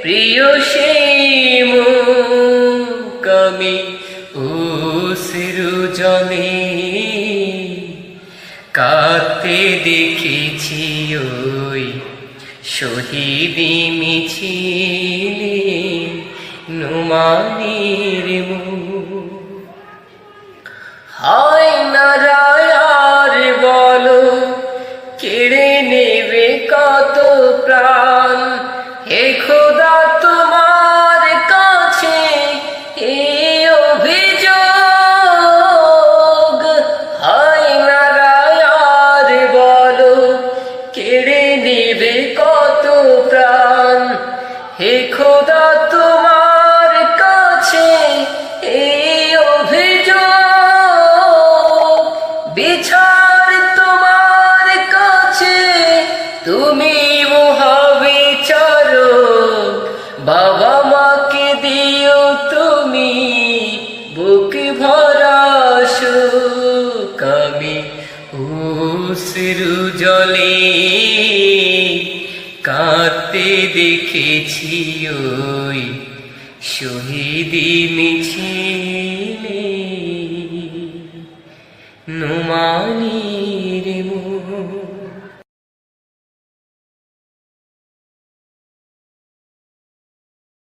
প্রিয় সেই মুখ আমি উসরু জলে কাঁদতে দেখেছি ওই শহীদি মিছিলে নুমানির মুখ। হায় নারায়ার বলো কেড়ে নেবে কত প্রাণ, হে খোদা তোমার কাছে এই অভিযোগ। হায় নারায়ার বলো কেড়ে নেবে কত প্রাণ, হে খোদা তোমার কাছে এই অভিযোগ। বিচার তোমার কাছে, তুমি মহাবিচারক। বাবা মাকে দিও তুমি বুক ভরা সুখ, আমি অশ্রু জলে কাঁদতে দেখেছি ওই শহীদি মিছিলে নুমানি।